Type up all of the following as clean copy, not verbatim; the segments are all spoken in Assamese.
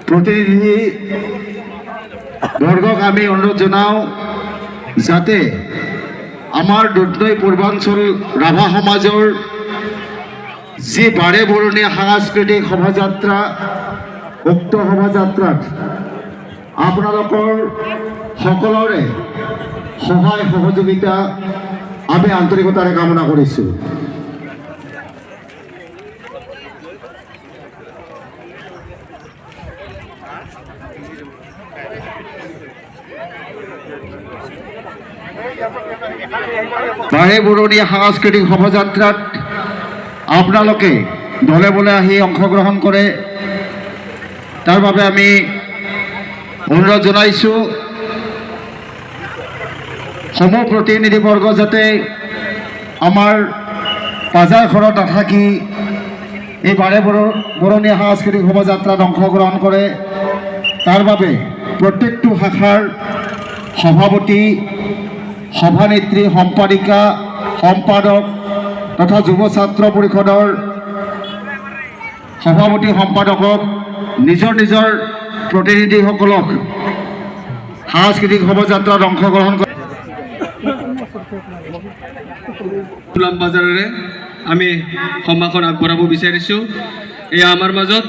প্ৰতিনিধি বৰ্গক আমি অনুৰোধ জনাওঁ যাতে আমাৰ দুধনৈ পূৰ্বাঞ্চল ৰাভা সমাজৰ যি বাৰে বৰণীয়া সাংস্কৃতিক শোভাযাত্ৰা, উক্ত শোভাযাত্ৰাত আপোনালোকৰ সকলোৰে সহায় সহযোগিতা আমি আন্তৰিকতাৰে কামনা কৰিছোঁ। বাৰে বৰণীয়া সাংস্কৃতিক শোভাযাত্ৰাত আপোনালোকে দলে বলে আহি অংশগ্ৰহণ কৰে, তাৰ বাবে আমি অনুৰোধ জনাইছোঁ। সমূহ প্ৰতিনিধিবৰ্গ যাতে আমাৰ বাজাৰ ঘৰত নাথাকি এই বাৰে বৰণীয়া সাংস্কৃতিক শোভাযাত্ৰাত অংশগ্ৰহণ কৰে, তাৰ বাবে প্ৰত্যেকটো শাখাৰ সভাপতি, সভানেত্ৰী, সম্পাদিকা, সম্পাদক তথা যুৱ ছাত্ৰ পৰিষদৰ সভাপতি সম্পাদকক নিজৰ নিজৰ প্ৰতিনিধিসকলক সাংস্কৃতিক শোভাযাত্ৰাত অংশগ্ৰহণ কৰে। গোলাম বাজাৰেৰে আমি সমাখন আগবঢ়াব বিচাৰিছোঁ। এয়া আমাৰ মাজত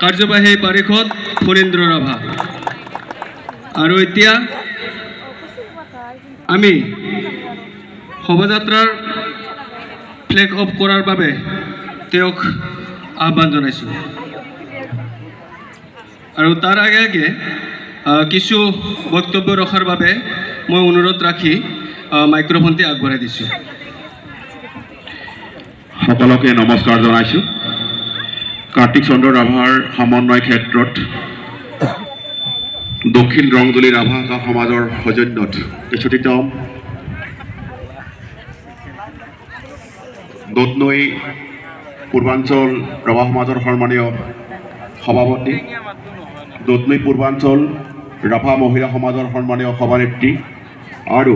কাৰ্যবাহী পাৰিষদ ফণীন্দ্ৰ ৰাভা। আৰু এতিয়া আমি শোভাযাত্ৰাৰ ফ্লেগ অফ কৰাৰ বাবে তেওঁক আহ্বান জনাইছোঁ। আৰু তাৰ আগে আগে কিছু বক্তব্য ৰখাৰ বাবে মই অনুৰোধ ৰাখি মাইক্ৰফোনটি আগবঢ়াই দিছোঁ। সকলোকে নমস্কাৰ জনাইছোঁ। কাৰ্তিক চন্দ্ৰ ৰাভাৰ সমন্বয় ক্ষেত্ৰত দক্ষিণ ৰংদলী ৰাভা সমাজৰ সৌজন্যত ৬৩তম দুধনৈ পূৰ্বাঞ্চল ৰাভা সমাজৰ সন্মানীয় সভাপতি, দুধনৈ পূৰ্বাঞ্চল ৰাভা মহিলা সমাজৰ সন্মানীয় সভানেত্ৰী আৰু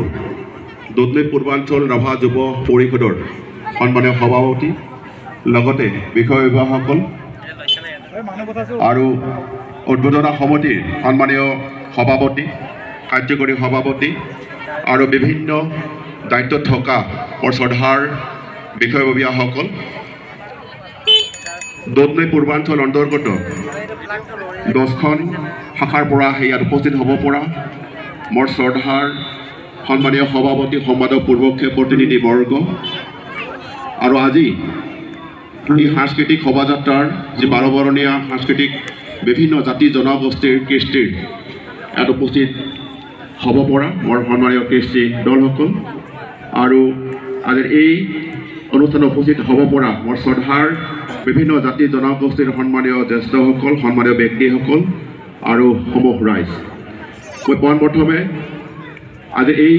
দুধনৈ পূৰ্বাঞ্চল ৰাভা যুৱ পৰিষদৰ সন্মানীয় সভাপতি, লগতে বিষয়ববীয়াসকল আৰু উদ্বোধনী সমিতিৰ সন্মানীয় সভাপতি, কাৰ্যকৰী সভাপতি আৰু বিভিন্ন দায়িত্বত থকা মোৰ শ্ৰদ্ধাৰ বিষয়ববীয়াসকল, দুধনৈ পূৰ্বাঞ্চল অন্তৰ্গত 10খন শাখাৰ পৰা ইয়াত উপস্থিত হ'ব পৰা মোৰ শ্ৰদ্ধাৰ সন্মানীয় সভাপতি, সম্পাদক, পূৰ্বক্ষে প্ৰতিনিধিবৰ্গ আৰু আজি এই সাংস্কৃতিক শোভাযাত্ৰাৰ যি 12 বৰণীয়া সাংস্কৃতিক বিভিন্ন জাতি জনগোষ্ঠীৰ কৃষ্টিৰ ইয়াত উপস্থিত হ'ব পৰা মোৰ সন্মানীয় কৃষ্টি দলসকল আৰু আজিৰ এই অনুষ্ঠানত উপস্থিত হ'ব পৰা মোৰ শ্ৰদ্ধাৰ বিভিন্ন জাতি জনগোষ্ঠীৰ সন্মানীয় জ্যেষ্ঠসকল, সন্মানীয় ব্যক্তিসকল আৰু সমূহ ৰাইজ, মই পোনপ্ৰথমে আজি এই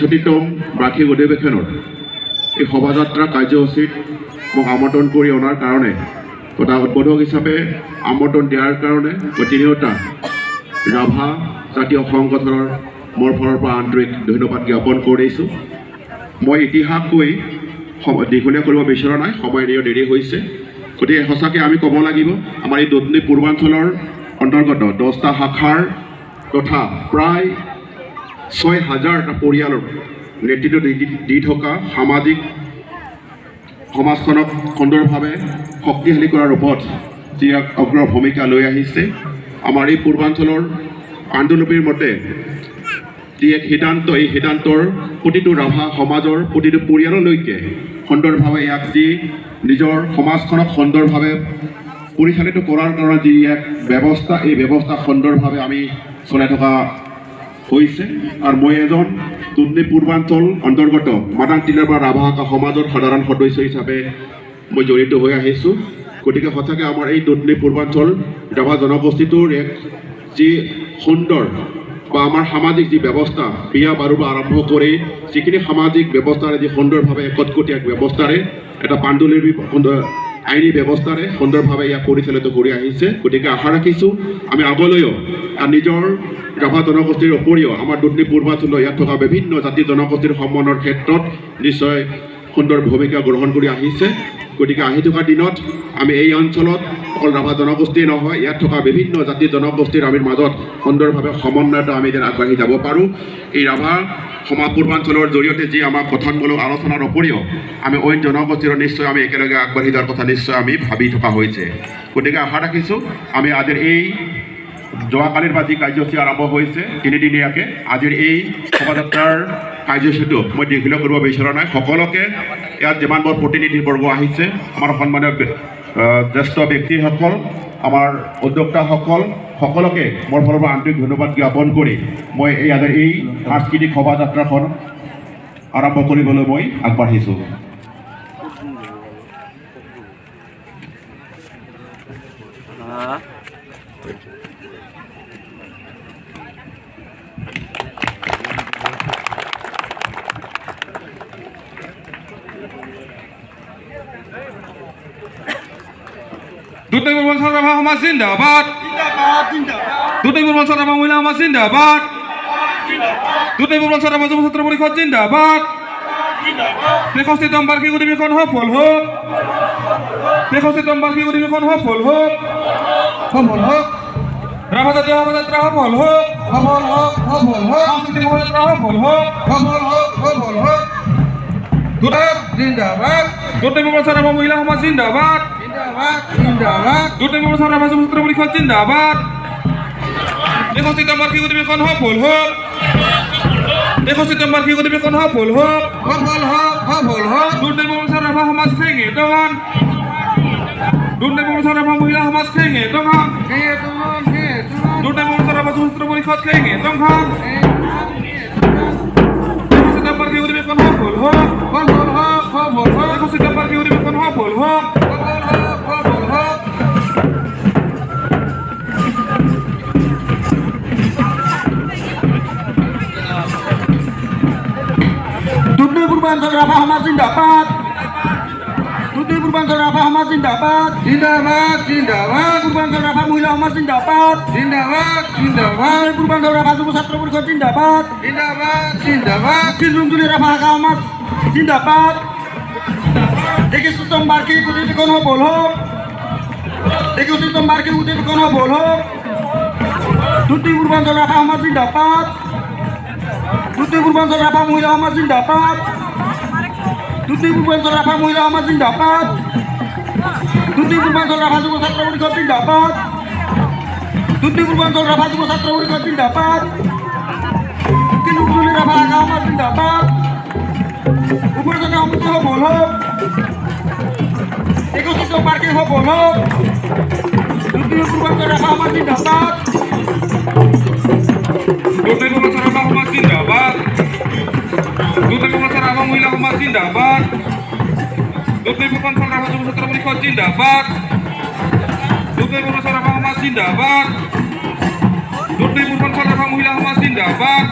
৬৩তম বাৰ্ষিক অধিৱেশনৰ এই শোভাযাত্ৰা কাৰ্যসূচীত মোক আমন্ত্ৰণ কৰি অনাৰ কাৰণে তথা উদ্বোধক হিচাপে আমন্ত্ৰণ দিয়াৰ কাৰণে মই তিনিওটা ৰাভা জাতীয় সংগঠনৰ মোৰ ফালৰ পৰা আন্তৰিক ধন্যবাদ জ্ঞাপন কৰিছোঁ। মই ইতিহাস কৈ দীঘলীয়া কৰিব বিচৰা নাই, সময় এনেও দেৰি হৈছে, গতিকে সঁচাকৈ আমি ক'ব লাগিব আমাৰ এই দুধনৈ পূৰ্বাঞ্চলৰ অন্তৰ্গত 10টা শাখাৰ তথা প্ৰায় ৬,০০০টা পৰিয়ালৰ নেতৃত্ব দি থকা সামাজিক সমাজখনক সুন্দৰভাৱে শক্তিশালী কৰাৰ ওপৰত যি অগ্ৰ ভূমিকা লৈ আহিছে। আমাৰ এই পূৰ্বাঞ্চলৰ পাণ্ডুলিপিৰ মতে যি এক সিদ্ধান্ত, এই সিদ্ধান্তৰ প্ৰতিটো ৰাভা সমাজৰ প্ৰতিটো পৰিয়াললৈকে সুন্দৰভাৱে ইয়াক যি নিজৰ সমাজখনক সুন্দৰভাৱে পৰিচালিত কৰাৰ কাৰণে যি এক ব্যৱস্থা, এই ব্যৱস্থা সুন্দৰভাৱে আমি চলাই থকা হৈছে। আৰু মই এজন দুধনৈ পূৰ্বাঞ্চল অন্তৰ্গত মাদাং টিলাৰপাৰা ৰাভা সমাজৰ সাধাৰণ সদস্য হিচাপে মই জড়িত হৈ আহিছোঁ। গতিকে সঁচাকৈ আমাৰ এই দুধনৈ পূৰ্বাঞ্চল ৰাভা জনগোষ্ঠীটোৰ এক যি সুন্দৰ বা আমাৰ সামাজিক যি ব্যৱস্থা, বিয়া বাৰুৰ পৰা আৰম্ভ কৰি যিখিনি সামাজিক ব্যৱস্থাৰে যি সুন্দৰভাৱে একতকটীয়া ব্যৱস্থাৰে এটা পাণ্ডুলিপি আইনী ব্যৱস্থাৰে সুন্দৰভাৱে ইয়াক পৰিচালিত কৰি আহিছে। গতিকে আশা ৰাখিছোঁ আমি আগলৈও নিজৰ ৰাভা জনগোষ্ঠীৰ উপৰিও আমাৰ দুধনৈ পূৰ্বাঞ্চলৰ ইয়াত থকা বিভিন্ন জাতি জনগোষ্ঠীৰ সন্মানৰ ক্ষেত্ৰত নিশ্চয় সুন্দৰ ভূমিকা গ্ৰহণ কৰি আহিছে গতিকে আহি থকা দিনত আমি এই অঞ্চলত অকল ৰাভা জনগোষ্ঠীয়ে নহয় ইয়াত থকা বিভিন্ন জাতি জনগোষ্ঠীৰ আমি মাজত সুন্দৰভাৱে সমন্বয়তা আমি যেন আগবাঢ়ি যাব পাৰোঁ এই ৰাভা সমাজ পূৰ্বাঞ্চলৰ জৰিয়তে যি আমাক গঠনমূলক আলোচনাৰ উপৰিও আমি অইন জনগোষ্ঠীৰ নিশ্চয় আমি একেলগে আগবাঢ়ি যোৱাৰ কথা নিশ্চয় আমি ভাবি থকা হৈছে গতিকে আশা ৰাখিছোঁ আমি আজিৰ এই যোৱাকালিৰ পৰা যি কাৰ্যসূচী আৰম্ভ হৈছে তিনিদিনীয়াকৈ আজিৰ এই শোভাযাত্ৰাৰ কাৰ্যসূচীটো মই দীঘলীয়া কৰিব বিচৰা নাই সকলোকে ইয়াত যিমানবোৰ প্ৰতিনিধিবৰ্গ আহিছে আমাৰ সন্মানীয় জ্যেষ্ঠ ব্যক্তিসকল আমাৰ উদ্যোক্তাসকল সকলোকে মোৰ ফালৰ পৰা আন্তৰিক ধন্যবাদ জ্ঞাপন কৰি মই এই আজিৰ এই সাংস্কৃতিক শোভাযাত্ৰাখন আৰম্ভ কৰিবলৈ মই আগবাঢ়িছোঁ দুধনৈ পূৰ্বাঞ্চল ৰাভা সমাজ জিন্দাবাদ দুধনৈ পূৰ্বাঞ্চল ৰাভা মহিলা সমাজ জিন্দাবাদ দুধনৈ পূৰ্বাঞ্চল ৰাভা যুৱ ছাত্ৰ পৰিষদ জিন্দাবাদ 63তম বাৰ্ষিক অধিৱেশন সফল হওক 63তম বাৰ্ষিক অধিৱেশন সফল হওক ৰাভা জাতীয় শোভাযাত্ৰা সফল হওক সাংস্কৃতিক শোভাযাত্ৰা সফল হওক জিন্দাবাদ দুধনৈ পূৰ্বাঞ্চল ৰাভা মহিলা সমাজ জিন্দাবাদ দুধনৈ পূৰ্বাঞ্চল ৰাভা যুৱ ছাত্ৰ পৰিষদ জিন্দাবাদ 63তম বাৰ্ষিক অধিৱেশন সফল হওক 63তম বাৰ্ষিক অধিৱেশন সফল হওক দুধনৈ পূৰ্বাঞ্চল ৰাভা সমাজ খেঙে টঙান দুধনৈ পূৰ্বাঞ্চল ৰাভা মহিলা সমাজ খেঙে টঙান দুধনৈ পূৰ্বাঞ্চল ৰাভা যুৱ ছাত্ৰ পৰিষদ খেঙে টঙান 63তম বাৰ্ষিক অধিৱেশন সফল হওক 63তম বাৰ্ষিক অধিৱেশন সফল হওক দুধনৈ পূৰ্বাঞ্চল ৰাভা সমাজ জিন্দাবাদ দুধনৈ পূৰ্বাঞ্চল ৰাভা সমাজ জিন্দাবাদ পূৰ্বাঞ্চল ৰাভা মহিলা সমাজ জিন্দাবাদ দুধনৈ পূৰ্বাঞ্চল ৰাভা যুৱ ছাত্ৰ পৰিষদ জিন্দাবাদ দক্ষিণ ৰাভা শাখা সমাজ জিন্দাবাদ 61তম বাৰ্ষিক অধিৱেশন সফল হওক 61তম বাৰ্ষিক অধিৱেশন সফল হওক দুধনৈ পূৰ্বাঞ্চল ৰাভা সমাজ জিন্দাবাদ দুধনৈ পূৰ্বাঞ্চল ৰাভা মহিলা সমাজ জিন্দাবাদ দুধনৈ পূৰ্বাঞ্চল ৰাভা মহিলা সমাজ জিন্দাবাদ দুধনৈ পূৰ্বাঞ্চল ৰাভা যুৱ ছাত্ৰ পৰিষদ জিন্দাবাদ দুধনৈ পূৰ্বাঞ্চল ৰাভা যুৱ ছাত্ৰ পৰিষদ জিন্দাবাদ দক্ষিণ ৰাভা শাখা সমাজ জিন্দাবাদ উপৰজনীয়া সমিতি সফল হওক 61তম বাৰ্ষিক সফল হওক দুধনৈ পূৰ্বাঞ্চল ৰাভা সমাজ জিন্দাবাদ দুধনৈ পূৰ্বাঞ্চল ৰাভা সমাজ জিন্দাবাদ দুধনৈ পূৰ্বাঞ্চল ৰাভা মহিলা সমাজ জিন্দাবাদ দুধনৈ পূৰ্বাঞ্চল ৰাভা যুৱ ছাত্ৰ পৰিষদ জিন্দাবাদ দুধনৈ পূৰ্বাঞ্চল ৰাভা সমাজ জিন্দাবাদ দুধনৈ পূৰ্বাঞ্চল ৰাভা মহিলা সমাজ জিন্দাবাদ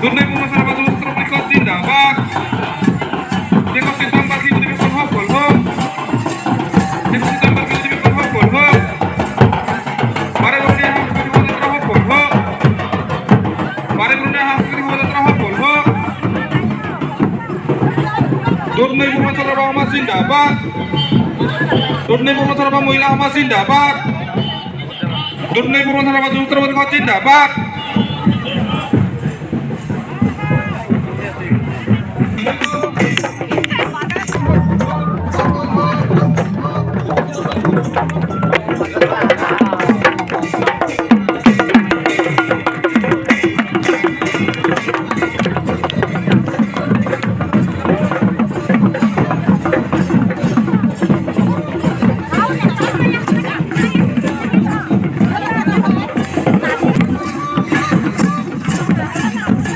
দুধনৈ পূৰ্বাঞ্চল ৰাভা যুৱ ছাত্ৰ পৰিষদ জিন্দাবাদ 63তম বাৰ্ষিক অধিৱেশন সফল হওক 63তম বাৰ্ষিক অধিৱেশন সফল হওক বাৰেবৰণীয়া সাংস্কৃতিক শোভাযাত্ৰা সফল হওক বাৰেবৰণীয়া সাংস্কৃতিক শোভাযাত্ৰা সফল হওক দুধনৈ পূৰ্বাঞ্চল ৰাভা সমাজ জিন্দাবাদ দুধনৈ পূৰ্বাঞ্চল ৰাভা মহিলা সমাজ জিন্দাবাদ দুধনৈ পূৰ্বাঞ্চল ৰাভা যুৱ ছাত্ৰ পৰিষদ জিন্দাবাদ